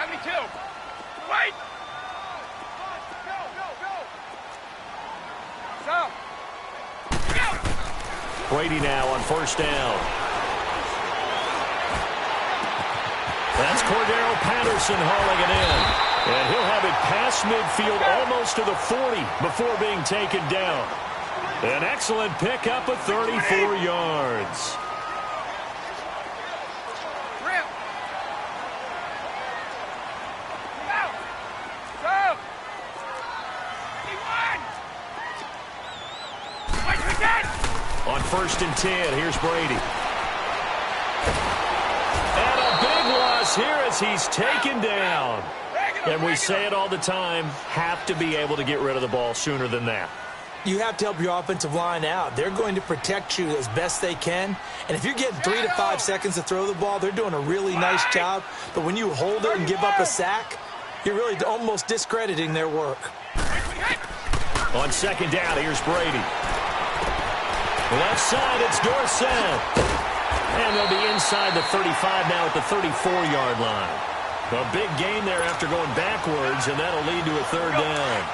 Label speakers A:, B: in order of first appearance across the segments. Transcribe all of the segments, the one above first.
A: 72. Wait. Go.
B: Brady now on first down. That's Cordero Patterson hauling it in. And he'll have it past midfield almost to the 40 before being taken down. An excellent pickup of 34 yards. On first and 10, here's Brady. And a big loss here as he's taken down. And we say it all the time, have to be able to get rid of the ball sooner than that.
C: You have to help your offensive line out. They're going to protect you as best they can. And if you're getting 3 to 5 seconds to throw the ball, they're doing a really nice job. But when you hold it and give up a sack, you're really almost discrediting their work.
B: On second down, here's Brady. Left side, it's Dorsett. And they'll be inside the 35 now at the 34-yard line. A big gain there after going backwards, and that'll lead to a third down.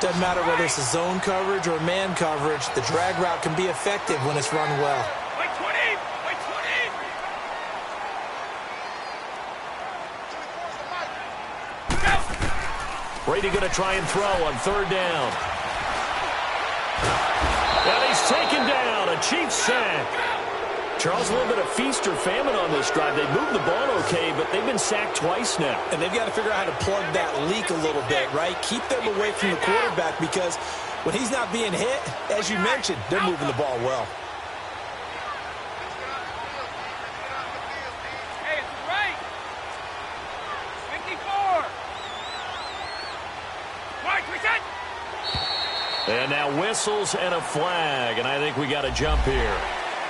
C: Doesn't matter whether it's a zone coverage or man coverage, the drag route can be effective when it's run well.
A: Wait 20! Wait 20!
B: Brady going to try and throw on third down. And he's taken down, a Chiefs sack. Charles, a little bit of feast or famine on this drive. They moved the ball okay, but they've been sacked twice now.
C: And they've got to figure out how to plug that leak a little bit, right? Keep them away from the quarterback because when he's not being hit, as you mentioned, they're moving the ball well.
A: Hey, it's right. 54. Right, reset.
B: And now whistles and a flag, and I think we got a jump here.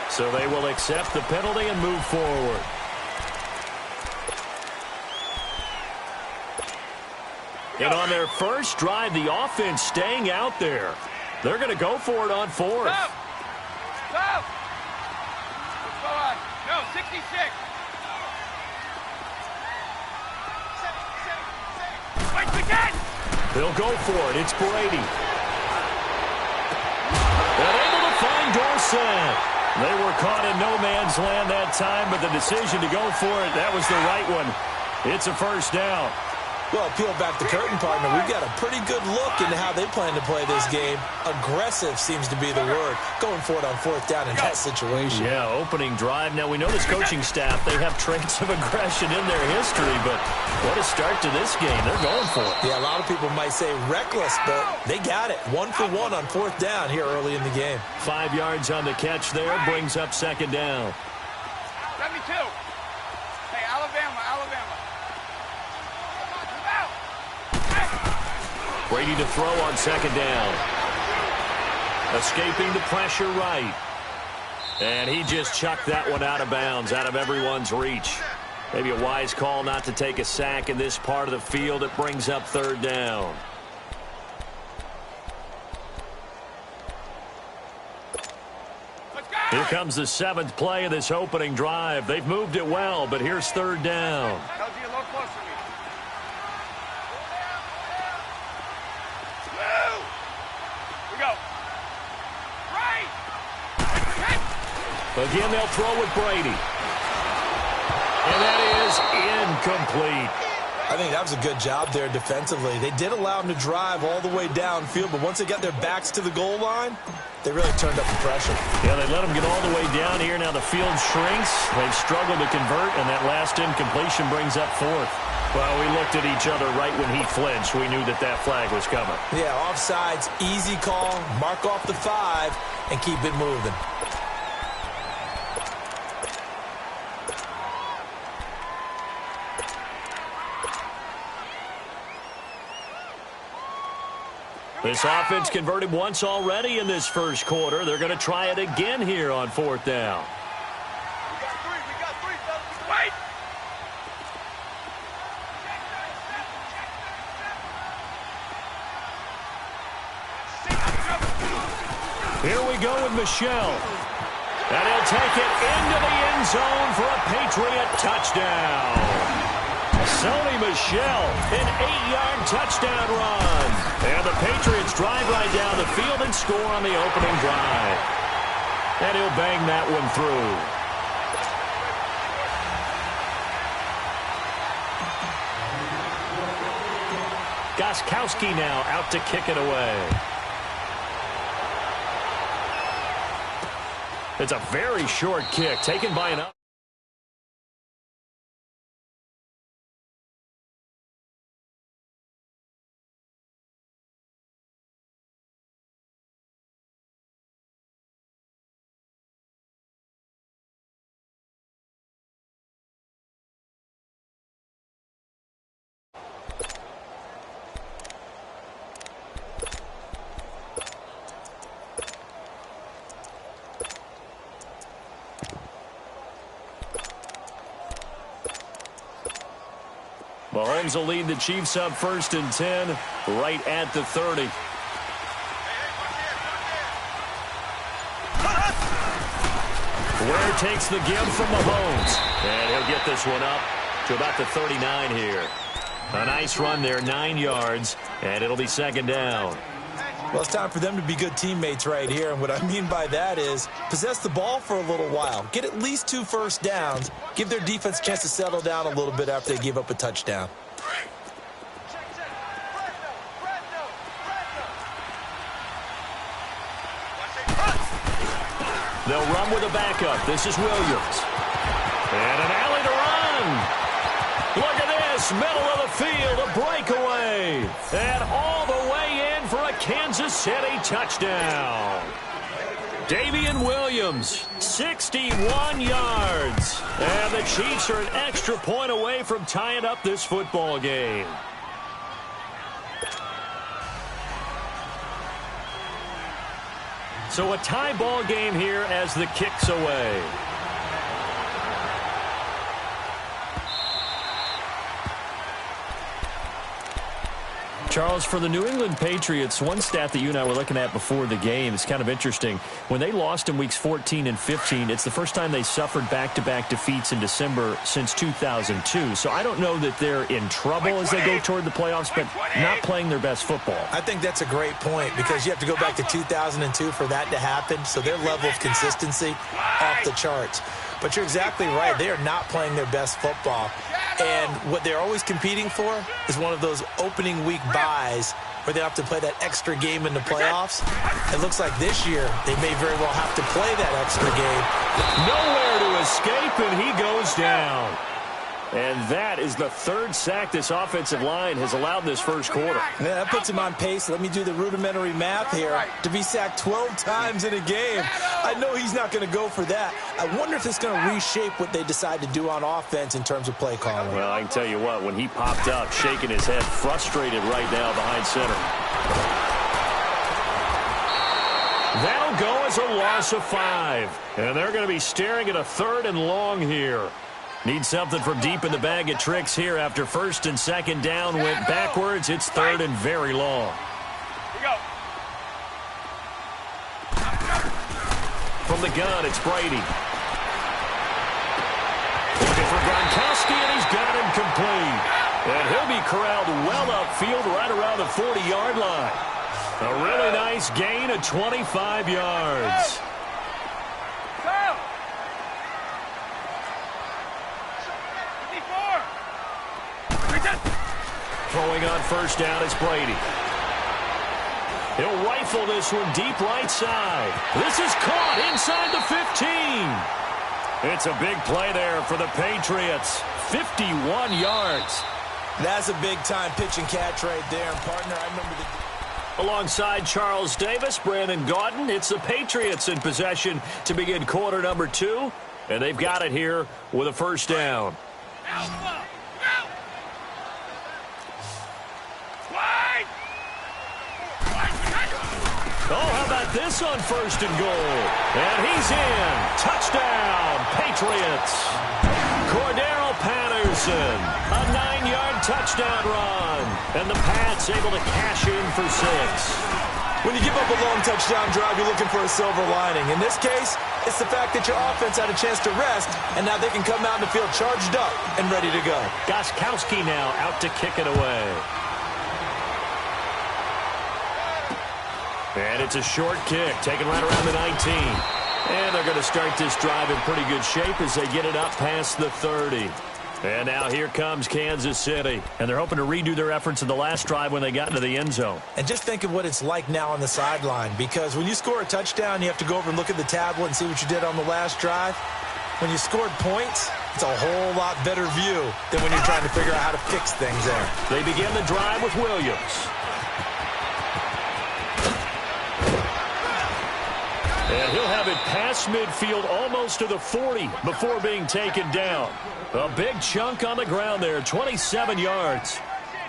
B: So they will accept the penalty and move forward. And on their first drive, the offense staying out there. They're going to go for it on fourth.
A: Stop. Stop. Go on. No, 66. Wait, reset.
B: They'll go for it. It's Brady. And able to find Dorsett. They were caught in no man's land that time, but the decision to go for it, that was the right one. It's a first down.
C: Well, peel back the curtain, partner. We've got a pretty good look into how they plan to play this game. Aggressive seems to be the word. Going for it on fourth down in that situation.
B: Yeah, opening drive. Now, we know this coaching staff, they have traits of aggression in their history, but what a start to this game. They're going for it.
C: Yeah, a lot of people might say reckless, but they got it. 1 for 1 on fourth down here early in the game.
B: 5 yards on the catch there, brings up second down.
A: 72. Hey, Alabama.
B: Brady to throw on second down. Escaping the pressure right. And he just chucked that one out of bounds, out of everyone's reach. Maybe a wise call not to take a sack in this part of the field. It brings up third down. Here comes the 7th play of this opening drive. They've moved it well, but here's third down.
A: Tells you a little closer to me.
B: Again, they'll throw with Brady. And that is incomplete.
C: I think that was a good job there defensively. They did allow him to drive all the way downfield, but once they got their backs to the goal line, they really turned up the pressure.
B: Yeah, they let them get all the way down here. Now the field shrinks. They've struggled to convert, and that last incompletion brings up fourth. Well, we looked at each other right when he flinched. We knew that that flag was coming.
C: Yeah, offsides, easy call, mark off the 5, and keep it moving.
B: This offense converted once already in this first quarter. They're going to try it again here on fourth down.
A: We got three, fellas. Wait!
B: Here we go with Michelle. And he'll take it into the end zone for a Patriot touchdown. Sony the shell. An 8-yard touchdown run. And the Patriots drive right down the field and score on the opening drive. And he'll bang that one through. Gostkowski now out to kick it away. It's a very short kick taken by an... Mahomes will lead the Chiefs up 1st and 10 right at the 30. Ware takes the give from Mahomes. And he'll get this one up to about the 39 here. A nice run there, 9 yards, and it'll be 2nd down.
C: Well, it's time for them to be good teammates right here. And what I mean by that is possess the ball for a little while. Get at least 2 first downs. Give their defense a chance to settle down a little bit after they give up a touchdown.
B: They'll run with a backup. This is Williams. And an alley to run. Look at this. Middle of the field. A breakaway. And all the way in for a Kansas City touchdown. Davian Williams, 61 yards. And the Chiefs are an extra point away from tying up this football game. So a tie ball game here as the kick's away. Charles, for the New England Patriots, one stat that you and I were looking at before the game is kind of interesting. When they lost in weeks 14 and 15, it's the first time they suffered back-to-back defeats in December since 2002. So I don't know that they're in trouble as they go toward the playoffs, but not playing their best football.
C: I think that's a great point because you have to go back to 2002 for that to happen. So their level of consistency off the charts. But you're exactly right. They are not playing their best football. And what they're always competing for is one of those opening week buys where they have to play that extra game in the playoffs. It looks like this year they may very well have to play that extra game.
B: Nowhere to escape, and he goes down. And that is the 3rd sack this offensive line has allowed this first quarter.
C: Yeah, that puts him on pace. Let me do the rudimentary math here. To be sacked 12 times in a game, I know he's not going to go for that. I wonder if it's going to reshape what they decide to do on offense in terms of play calling.
B: Well, I can tell you what, when he popped up, shaking his head, frustrated right now behind center. That'll go as a loss of 5. And they're going to be staring at a 3rd and long here. Need something from deep in the bag of tricks here after 1st and 2nd down went backwards. It's 3rd and very long.
A: Here we go.
B: From the gun, it's Brady. Looking for Gronkowski, and he's got him complete. And he'll be corralled well upfield right around the 40-yard line. A really nice gain of 25 yards. Throwing on 1st down, it's Brady. He'll rifle this one deep right side. This is caught inside the 15. It's a big play there for the Patriots. 51 yards.
C: That's a big-time pitch and catch right there. And partner, I remember the...
B: Alongside Charles Davis, Brandon Gaudin, it's the Patriots in possession to begin quarter number 2. And they've got it here with a 1st down. Oh, how about this on 1st and goal? And he's in. Touchdown, Patriots. Cordero Patterson, a 9-yard touchdown run. And the Pats able to cash in for 6.
C: When you give up a long touchdown drive, you're looking for a silver lining. In this case, it's the fact that your offense had a chance to rest, and now they can come out in the field charged up and ready to go.
B: Gostkowski now out to kick it away. And it's a short kick, taken right around the 19. And they're going to start this drive in pretty good shape as they get it up past the 30. And now here comes Kansas City. And they're hoping to redo their efforts in the last drive when they got into the end zone.
C: And just think of what it's like now on the sideline, because when you score a touchdown, you have to go over and look at the tablet and see what you did on the last drive. When you scored points, it's a whole lot better view than when you're trying to figure out how to fix things there.
B: They begin the drive with Williams. And he'll have it past midfield almost to the 40 before being taken down. A big chunk on the ground there, 27 yards.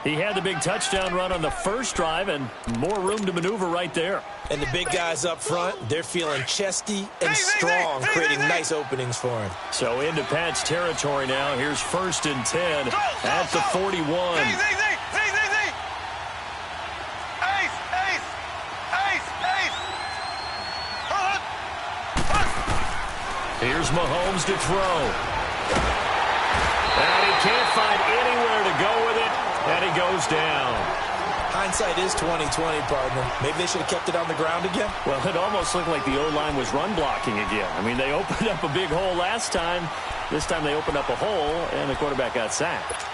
B: He had the big touchdown run on the first drive and more room to maneuver right there.
C: And the big guys up front, they're feeling chesty and strong, creating nice openings for him.
B: So into Pat's territory now. Here's 1st and 10 at the 41. Here's Mahomes to throw. And he can't find anywhere to go with it, and he goes down.
C: Hindsight is 20/20, partner. Maybe they should have kept it on the ground again.
B: Well, it almost looked like the O-line was run blocking again. I mean, they opened up a big hole last time. This time they opened up a hole, and the quarterback got sacked.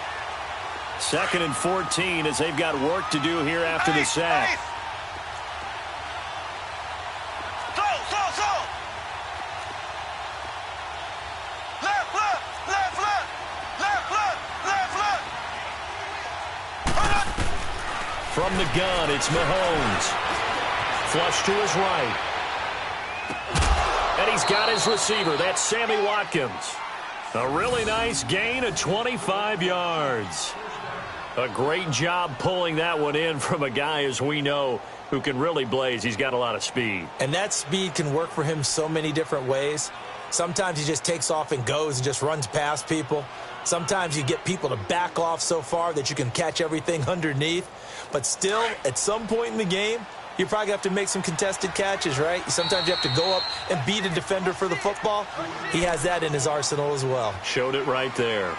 B: 2nd and 14 as they've got work to do here after the sack. From the gun, it's Mahomes. Flush to his right. And he's got his receiver. That's Sammy Watkins. A really nice gain of 25 yards. A great job pulling that one in from a guy, as we know, who can really blaze. He's got a lot of speed. And that speed can work for him so many different ways. Sometimes he just takes off and goes and just runs past people. Sometimes you get people to back off so far that you can catch everything underneath. But still, at some point in the game, you probably have to make some contested catches, right? Sometimes you have to go up and beat a defender for the football. He has that in his arsenal as well. Showed it right there.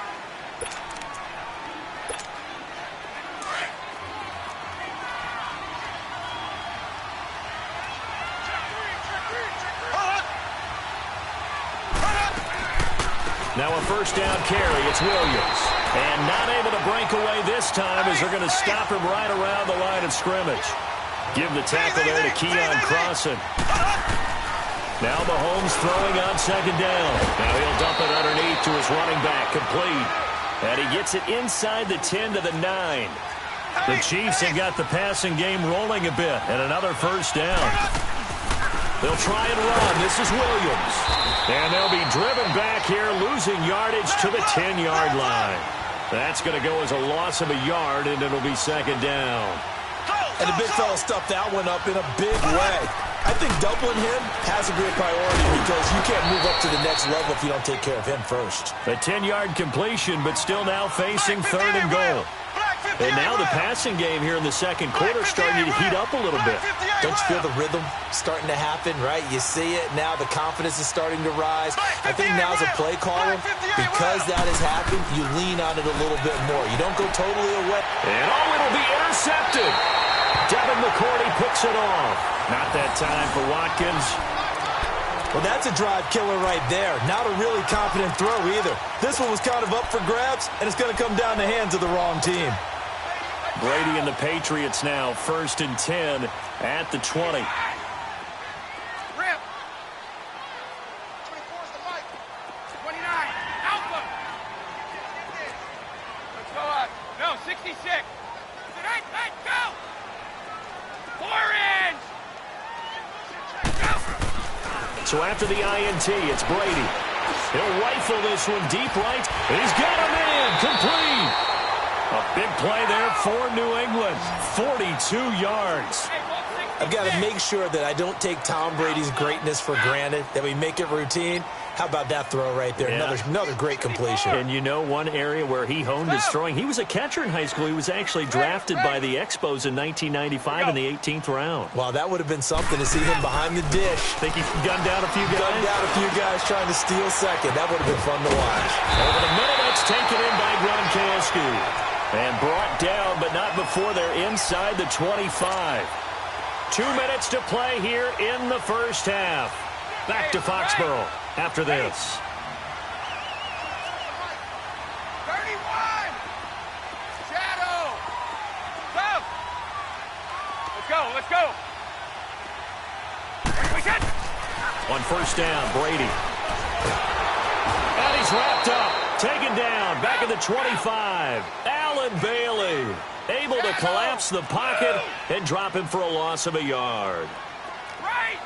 B: Now a 1st down carry. It's Williams. And not able to break away this time as they're going to stop him right around the line of scrimmage. Give the tackle there to Keon Crossan. Now Mahomes throwing on 2nd down. Now he'll dump it underneath to his running back. Complete. And he gets it inside the 10 to the 9. The Chiefs have got the passing game rolling a bit. And another 1st down. They'll try and run. This is Williams. And they'll be driven back here, losing yardage to the 10-yard line. That's going to go as a loss of a yard, and it'll be 2nd down.
C: And the big fella stuffed that one up in a big way. I think doubling him has to be a priority because you can't move up to the next level if you don't take care of him first.
B: A 10-yard completion, but still now facing 3rd and goal. And now the passing game here in the 2nd quarter starting to heat up a little bit.
C: Don't you feel the rhythm starting to happen, right? You see it now. The confidence is starting to rise. I think now as a play caller, because that has happened, you lean on it a little bit more. You don't go totally away.
B: And it'll be intercepted. Devin McCourty picks it off. Not that time for Watkins.
C: Well, that's a drive killer right there. Not a really confident throw either. This one was kind of up for grabs, and it's going to come down the hands of the wrong team.
B: Brady and the Patriots now 1st and 10 at the 20.
A: Rip. 24's the mic. 29. Alpha. Let's go up. No, 66. Hey, go. 4-inch.
B: So after the INT, it's Brady. He'll rifle this one deep right. He's got him in. Complete. A big play there for New England. 42 yards.
C: I've got to make sure that I don't take Tom Brady's greatness for granted, that we make it routine. How about that throw right there?
B: Yeah.
C: Another great completion.
B: And you know one area where he honed his throwing? He was a catcher in high school. He was actually drafted by the Expos in 1995 in the 18th round.
C: Wow, that would have been something to see him behind the dish.
B: Think he gunned down a few guys?
C: Gunned down a few guys trying to steal second. That would have been fun to watch.
B: Over the middle, it's taken in by Gronkowski. And brought down, but not before they're inside the 25. 2 minutes to play here in the first half. Back to Foxborough after this.
A: 31. Shadow. Go. Let's go. We should.
B: On first down, Brady. And he's wrapped up. Taken down. Back at the 25. Allen Bailey able to collapse the pocket and drop him for a loss of a yard.
A: Right.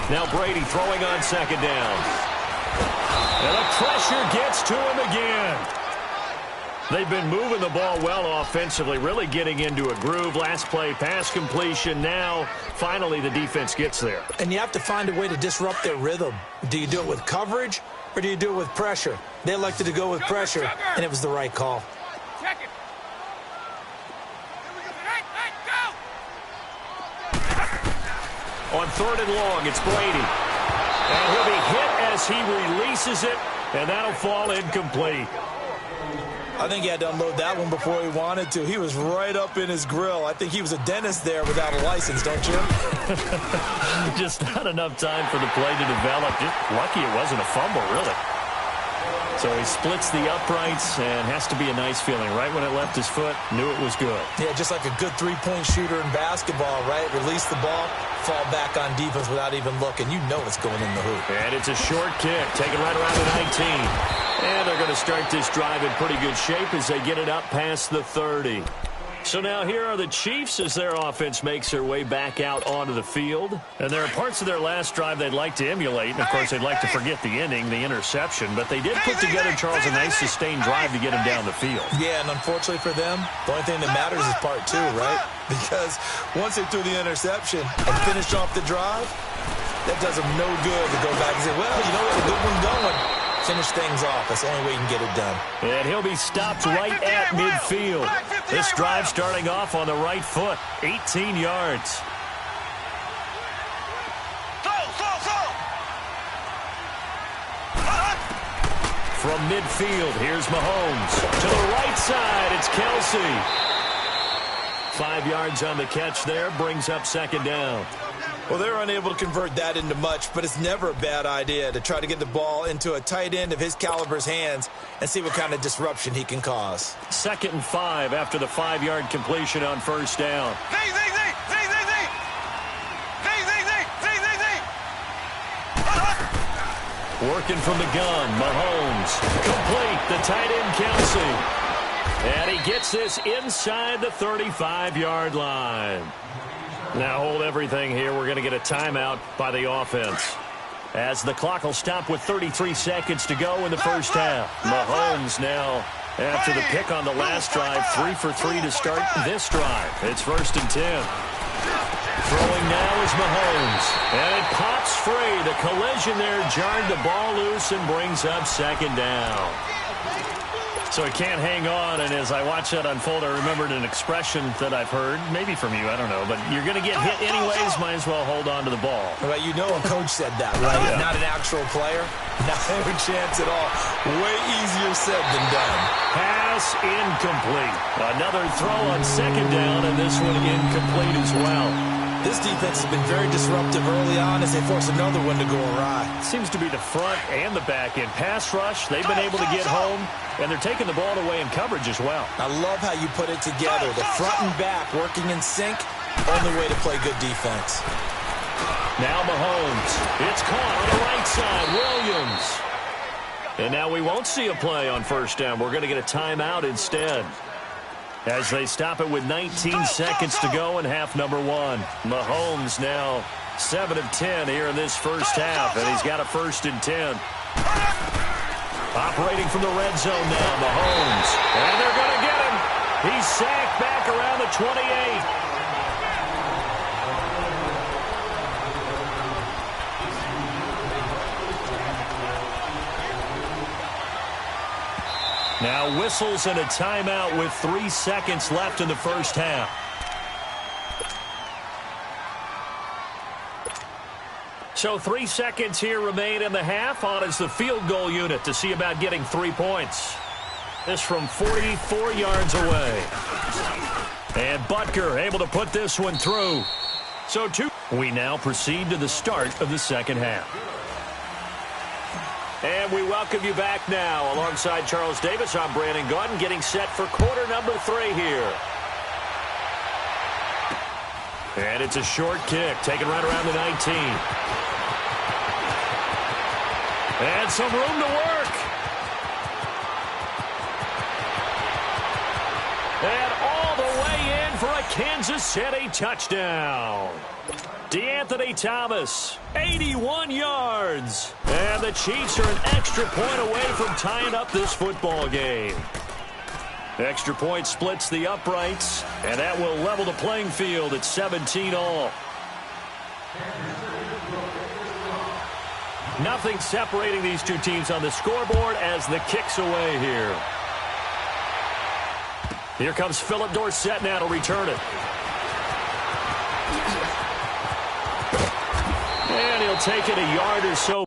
B: Now Brady throwing on second down. And the pressure gets to him again. They've been moving the ball well offensively, really getting into a groove. Last play, pass completion. Now, finally, the defense gets there.
C: And you have to find a way to disrupt their rhythm. Do you do it with coverage, or do you do it with pressure? They elected to go with pressure, and it was the right call.
A: Check it. Go.
B: On third and long, it's Brady. And he'll be hit as he releases it, and that'll fall incomplete.
C: I think he had to unload that one before he wanted to. He was right up in his grill. I think he was a dentist there without a license, don't you?
B: Just not enough time for the play to develop. Just lucky it wasn't a fumble, really. So he splits the uprights and has to be a nice feeling. Right when it left his foot, knew it was good.
C: Yeah, just like a good three-point shooter in basketball, right? Release the ball, fall back on defense without even looking. You know it's going in the hoop.
B: And it's a short kick, taken right around the 19. And they're going to start this drive in pretty good shape as they get it up past the 30. So now here are the Chiefs as their offense makes their way back out onto the field. And there are parts of their last drive they'd like to emulate. And, of course, they'd like to forget the inning, the interception. But they did put together, Charles, a nice sustained drive to get him down the field.
C: Yeah, and unfortunately for them, the only thing that matters is part two, right? Because once they threw the interception and finished off the drive, that does them no good to go back and say, well, you know what, a good one going. Finish things off. That's the only way you can get it done.
B: And he'll be stopped right at midfield. This drive starting off on the right foot. 18 yards. From midfield, here's Mahomes. To the right side, it's Kelsey. 5 yards on the catch there, brings up second down.
C: Well, they were unable to convert that into much, but it's never a bad idea to try to get the ball into a tight end of his caliber's hands and see what kind of disruption he can cause.
B: 2nd and 5 after the 5-yard completion on first down. Working from the gun, Mahomes. Complete, the tight end Kelsey. And he gets this inside the 35-yard line. Now hold everything here. We're going to get a timeout by the offense. As the clock will stop with 33 seconds to go in the first half. Mahomes now, after the pick on the last drive, 3 for 3 to start this drive. It's 1st and 10. Throwing now is Mahomes. And it pops free. The collision there jarred the ball loose and brings up second down. So he can't hang on, and as I watch that unfold, I remembered an expression that I've heard, maybe from you, I don't know, but you're going to get hit anyways, might as well hold on to the ball.
C: Well, you know a coach said that, right? Yeah. Not an actual player. Not a chance at all. Way easier said than done.
B: Pass incomplete. Another throw on second down, and this one incomplete as well.
C: This defense has been very disruptive early on as they force another one to go awry.
B: Seems to be the front and the back end. Pass rush, they've been able to get home, and they're taking the ball away in coverage as well.
C: I love how you put it together. The front and back working in sync, only way to play good defense.
B: Now Mahomes. It's caught on the right side. Williams. And now we won't see a play on first down. We're going to get a timeout instead. As they stop it with 19 seconds to go in half number 1. Mahomes now 7 of 10 here in this first half, and he's got a 1st and 10. Operating from the red zone now, Mahomes. And they're going to get him. He's sacked back around the 28. Now whistles and a timeout with 3 seconds left in the first half. So 3 seconds here remain in the half. On is the field goal unit to see about getting 3 points. This from 44 yards away. And Butker able to put this one through. So we now proceed to the start of the second half. And we welcome you back now. Alongside Charles Davis, I'm Brandon Gaudin, getting set for quarter number 3 here. And it's a short kick, taken right around the 19. And some room to work. And all the way in for a Kansas City touchdown. DeAnthony Thomas, 81 yards. And the Chiefs are an extra point away from tying up this football game. Extra point splits the uprights, and that will level the playing field at 17 all. Nothing separating these two teams on the scoreboard as the kick's away here. Here comes Philip Dorsett now to return it. And he'll take it a yard or so.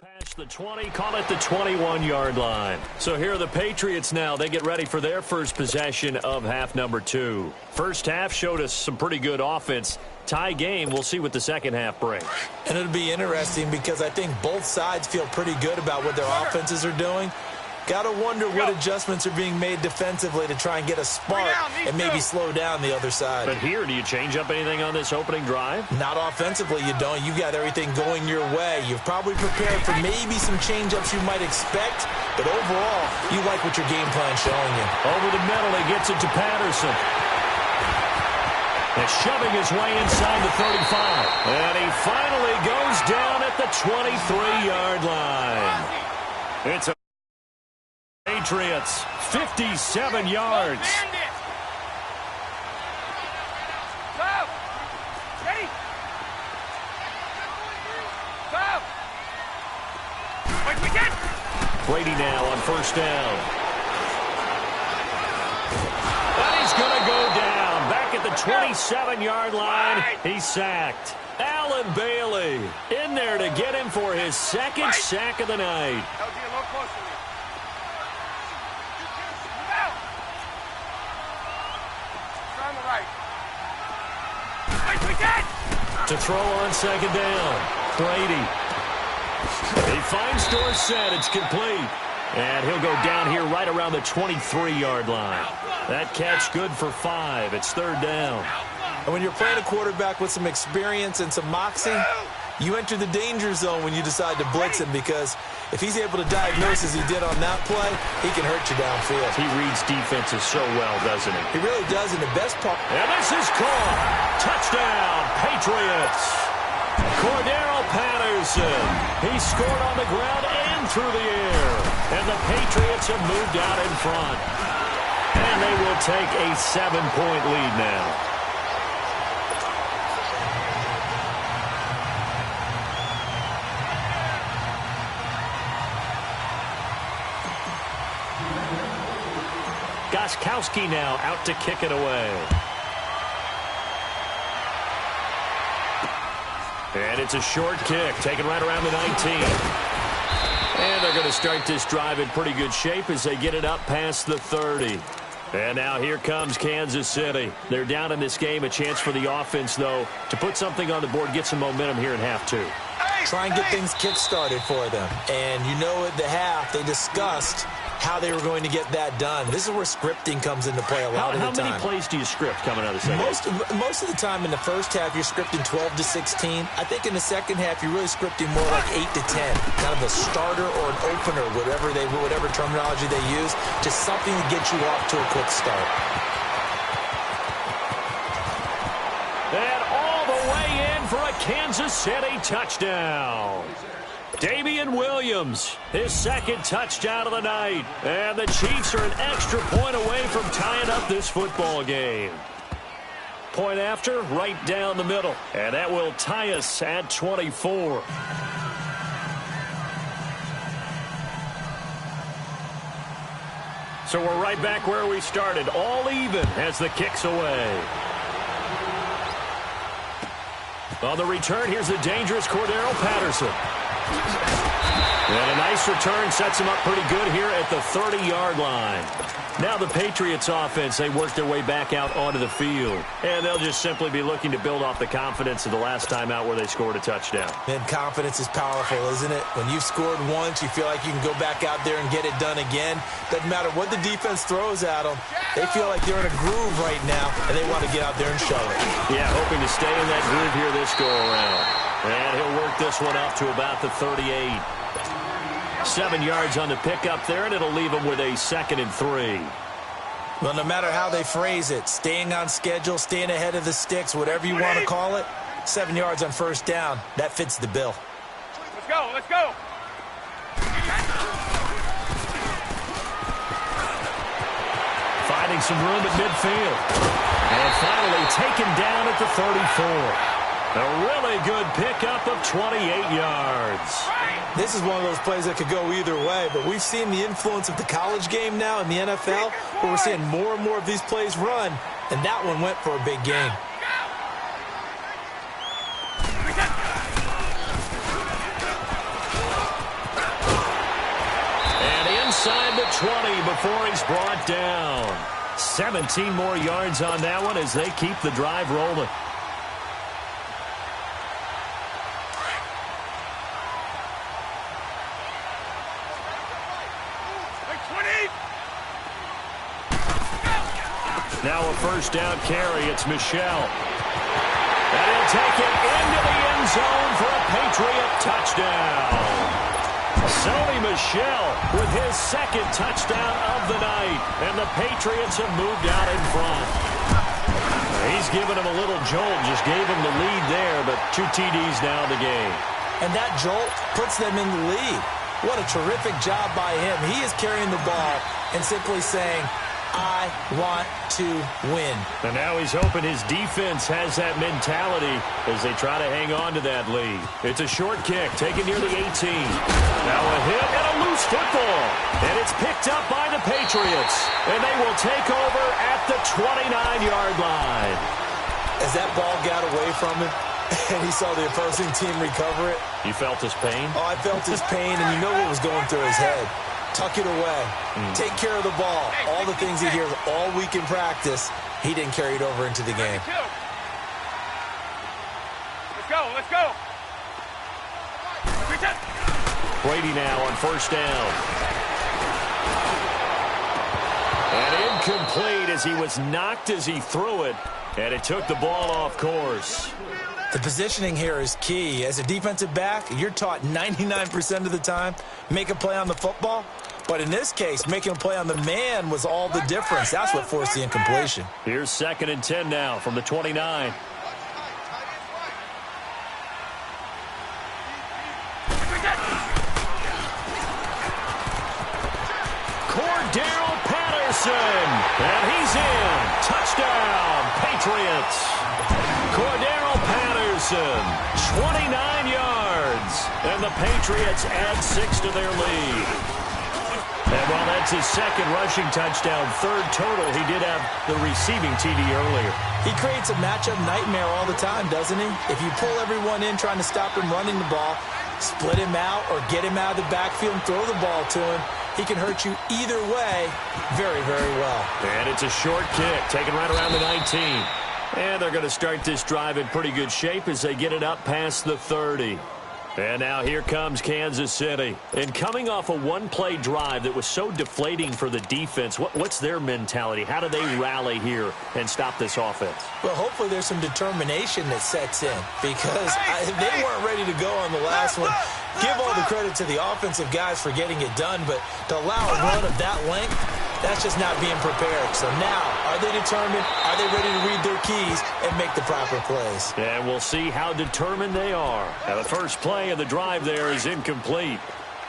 B: Past the 20, call it the 21-yard line. So here are the Patriots now. They get ready for their first possession of half number 2. First half showed us some pretty good offense. Tie game, we'll see what the second half brings.
C: And it'll be interesting because I think both sides feel pretty good about what their offenses are doing. Got to wonder what adjustments are being made defensively to try and get a spark and maybe slow down the other side.
B: But here, do you change up anything on this opening drive?
C: Not offensively, you don't. You got everything going your way. You've probably prepared for maybe some change-ups you might expect, but overall, you like what your game plan's showing you.
B: Over the middle, he gets it to Patterson. And shoving his way inside the 35. And he finally goes down at the 23-yard line. It's a Patriots, 57 yards. Brady now on first down. And he's going to go down. Back at the 27-yard line, he's sacked. Allen Bailey in there to get him for his second sack of the night. To throw on second down, Brady. He finds Dorsett. It's complete. And he'll go down here right around the 23-yard line. That catch good for 5. It's third down.
C: And when you're playing a quarterback with some experience and some moxie, you enter the danger zone when you decide to blitz him, because if he's able to diagnose as he did on that play, he can hurt you downfield.
B: He reads defenses so well, doesn't he?
C: He really does, and the best part.
B: And this is caught. Touchdown, Patriots. Cordero Patterson. He scored on the ground and through the air. And the Patriots have moved out in front. And they will take a 7-point lead now. Gostkowski now out to kick it away. And it's a short kick, taken right around the 19. And they're going to start this drive in pretty good shape as they get it up past the 30. And now here comes Kansas City. They're down in this game. A chance for the offense, though, to put something on the board, get some momentum here in half 2.
C: Try and get things kick-started for them. And you know at the half, they discussed how they were going to get that done. This is where scripting comes into play a lot of the time.
B: How many plays do you script coming out of the second half?
C: Most of the time in the first half, you're scripting 12 to 16. I think in the second half, you're really scripting more like 8 to 10. Kind of a starter or an opener, whatever terminology they use, just something to get you off to a quick start.
B: And all the way in for a Kansas City touchdown. Damian Williams, his second touchdown of the night. And the Chiefs are an extra point away from tying up this football game. Point after, right down the middle. And that will tie us at 24. So we're right back where we started, all even as the kick's away. On the return, here's the dangerous Cordero Patterson. And a nice return sets him up pretty good here at the 30-yard line. Now the Patriots offense, they work their way back out onto the field. And they'll just simply be looking to build off the confidence of the last time out where they scored a touchdown.
C: And confidence is powerful, isn't it? When you've scored once, you feel like you can go back out there and get it done again. Doesn't matter what the defense throws at them. They feel like they're in a groove right now, and they want to get out there and show it.
B: Yeah, hoping to stay in that groove here this go-around. And he'll work this one up to about the 38. 7 yards on the pickup there, and it'll leave him with a 2nd and 3.
C: Well, no matter how they phrase it, staying on schedule, staying ahead of the sticks, whatever you want to call it, 7 yards on first down, that fits the bill.
A: Let's go, let's go.
B: Finding some room at midfield. And finally taken down at the 34. A really good pickup of 28 yards.
C: This is one of those plays that could go either way, but we've seen the influence of the college game now in the NFL, where we're seeing more and more of these plays run, and that one went for a big gain.
B: inside the 20 before he's brought down. 17 more yards on that one as they keep the drive rolling. Now a first down carry. It's Michel. And he'll take it into the end zone for a Patriot touchdown. Sony Michel with his second touchdown of the night. And the Patriots have moved out in front. He's given him a little jolt. Just gave him the lead there, but 2 TDs now in the game.
C: And that jolt puts them in the lead. What a terrific job by him. He is carrying the ball and simply saying, I want to win.
B: And now he's hoping his defense has that mentality as they try to hang on to that lead. It's a short kick taken near the 18. Now a hit and a loose football. And it's picked up by the Patriots. And they will take over at the 29-yard line.
C: As that ball got away from him and he saw the opposing team recover it.
B: You felt his pain?
C: Oh, I felt his pain, and you know what was going through his head. Tuck it away. Take care of the ball. All the things he hears all week in practice, he didn't carry it over into the game.
A: Let's go, let's go.
B: Brady now on first down. And incomplete as he was knocked as he threw it, and it took the ball off course.
C: The positioning here is key. As a defensive back, you're taught 99% of the time, make a play on the football. But in this case, making a play on the man was all the difference. That's what forced the incompletion.
B: Here's 2nd and 10 now from the 29. Cordero Patterson, and he's in. Touchdown, Patriots. Cordero Patterson, 29 yards, and the Patriots add 6 to their lead. And while that's his second rushing touchdown, 3rd total, he did have the receiving TD earlier.
C: He creates a matchup nightmare all the time, doesn't he? If you pull everyone in trying to stop him running the ball, split him out or get him out of the backfield and throw the ball to him, he can hurt you either way very, very well.
B: And it's a short kick, taken right around the 19. And they're going to start this drive in pretty good shape as they get it up past the 30. And now here comes Kansas City. And coming off a one-play drive that was so deflating for the defense, what's their mentality? How do they rally here and stop this offense?
C: Well, hopefully there's some determination that sets in because they weren't ready to go on the last one. Give all the credit to the offensive guys for getting it done, but to allow a run of that length, that's just not being prepared. So now, are they determined? Are they ready to read their keys and make the proper plays?
B: And we'll see how determined they are. Now, the first play of the drive there is incomplete.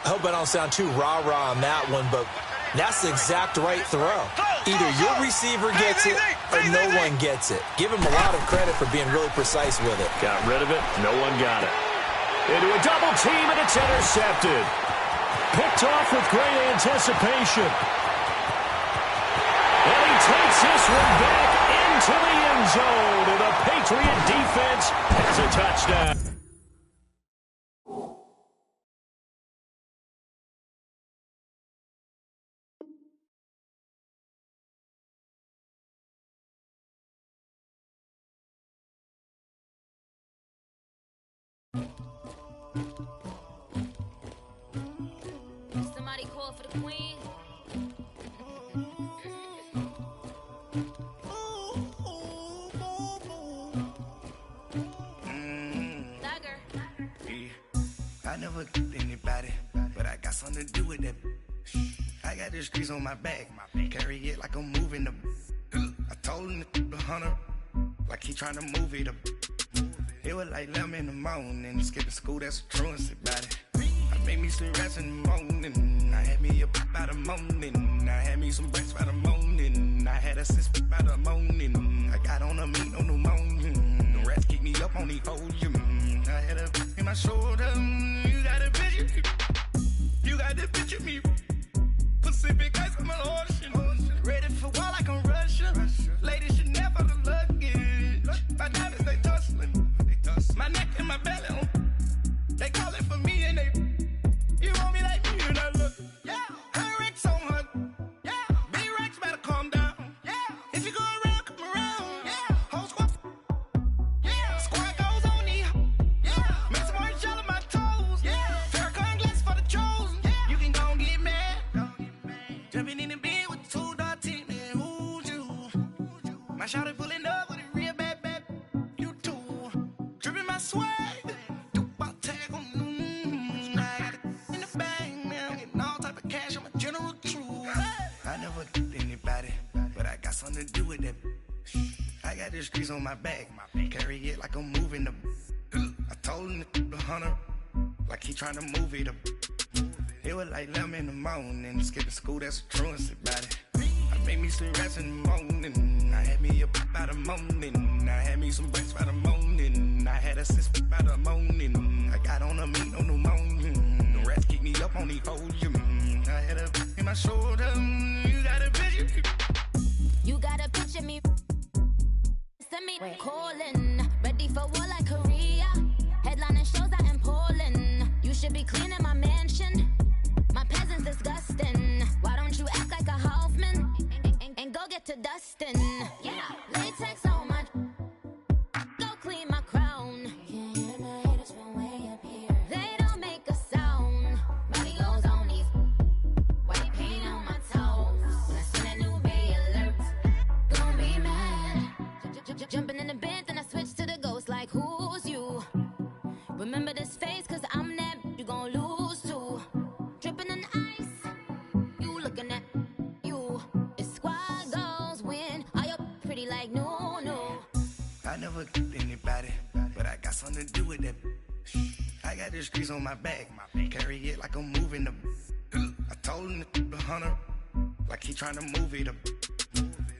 C: I hope I don't sound too rah-rah on that one, but that's the exact right throw. Either your receiver gets it or no one gets it. Give him a lot of credit for being really precise with it.
B: Got rid of it. No one got it. Into a double team, and it's intercepted. Picked off with great anticipation. And he takes this one back into the end zone, and the Patriot defense has a touchdown.
D: Somebody call for the queen.
E: I never killed anybody, but I got something to do with that. I got the streets on my back, carry it like I'm moving the. I told him the hunter, like he trying to move it up. It was like 11 in the morning, skipping school, that's a truancy about it. I made me some rats in the morning, I had me a pop by the morning, I had me some breaks by the morning, I had a sis by the morning, I got on a meat on the morning, the rats keep me up on the podium, I had a in my shoulder, you got a picture me, you got the picture me, Pacific ice on my ocean, ready for war like I'm Russia, ladies should never the luggage, my diamonds they tussling, my neck and my belly, they calling for me and they, you want me like me and I look, yeah, her ex the streets on my back. Carry it like I'm moving the. I told him the hunter, like he trying to move it up. It was like 11 in the morning, skipping school, that's a truancy about it. I made me some rats in the morning, I had me up by the morning. I had me some breaks by the morning, I had a sis by the morning. I got on a meat, no pneumonia, the rats keep me up on the podium. I had a in my shoulder, you got a picture.
D: You got a picture me, send me calling, ready for war like Korea. Headlining shows out in Poland, you should be cleaning my mansion. My peasants disgusting. Why don't you act like a Hoffman and go get to dustin'? Yeah, latex on my. Go clean my crown. Can't hear my haters from way up here. They don't make a sound. Body goes on these. White paint on my toes. When I see that new bay alert, gon' be mad. Jumping in the bed, then I switch to the ghost. Like who's you? Remember this face, cause I'm that. You gon' lose too. Dripping in ice, you looking at you. It's squad goals win. Are you pretty like no?
E: I never anybody, but I got something to do with that. I got the streets on my back, carry it like I'm moving the. I told him the hunter, like he trying to move it up.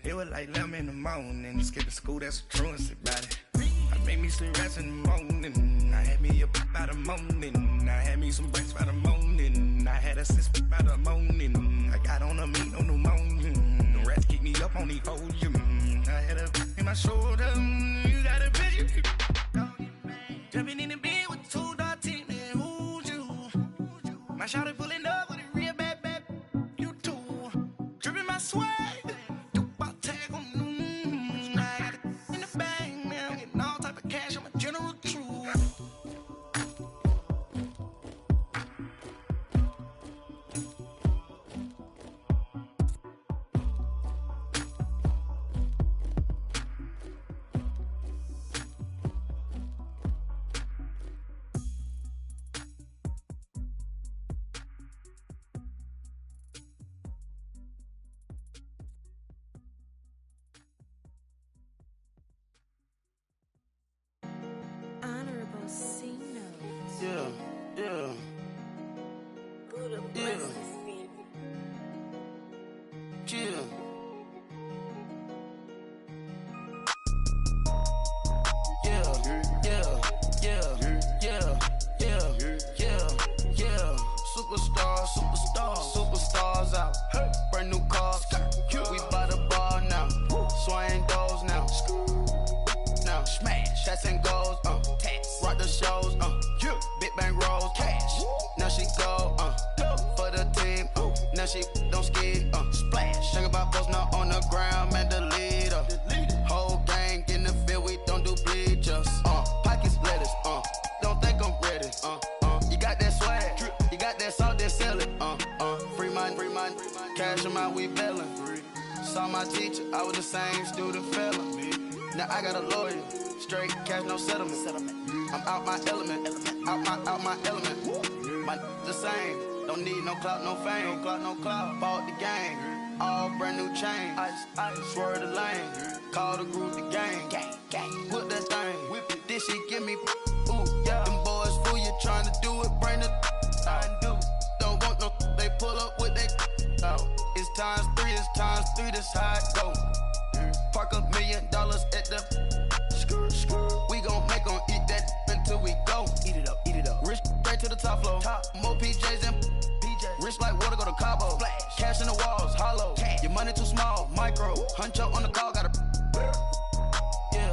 E: It was like 11 in the morning, skipping school, that's a truancy about it. I made me some rats in the morning, I had me up by the morning. I had me some breaks by the morning, I had a sis by the morning. I got on a meat, no pneumonia, the rats keep me up on the podium. I had a in my shoulder, you got a picture. Jumping in the bed with 2 dark teeth, man, who's you? My shawty pulling up with a real bad, you too. Dripping my swag.
F: Superstars out, brand new cars. We by the bar now, swaying doors now. Now smash, shots and goals, rock the shows, big bang rolls, cash. Now she go, for the team, now she don't ski, splash. Think about post now on the ground, man, the leader. Whole gang in the field, we don't do bleachers. Pockets lettuce, don't think I'm ready, you got that swag, you got that salt, that sell it, free mind, cash them out, we bailin'. Saw my teacher, I was the same student fella. Now I got a lawyer, straight cash, no settlement. I'm out my element, out my element. My the same, don't need no clout, no fame, no clout. Bought the game, all brand new chain. I swerve the lane, call the group the gang. Put that thing, whip it, this shit give me. Ooh, yeah. Them boys fool you trying to do it, bring the. Don't want no, they pull up with they. It's times 3, this how it go. Park $1 million at the. We gon' make 'em eat that until we go. Eat it up. Rich straight to the top floor. More PJs and PJ. Rich like water, go to Cabo. Flash. Cash in the walls, hollow. Cash. Your money too small, micro. Huncho on the call, gotta. Yeah.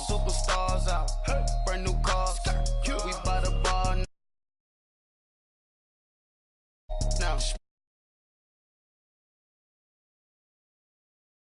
F: Superstars out. Brand new car.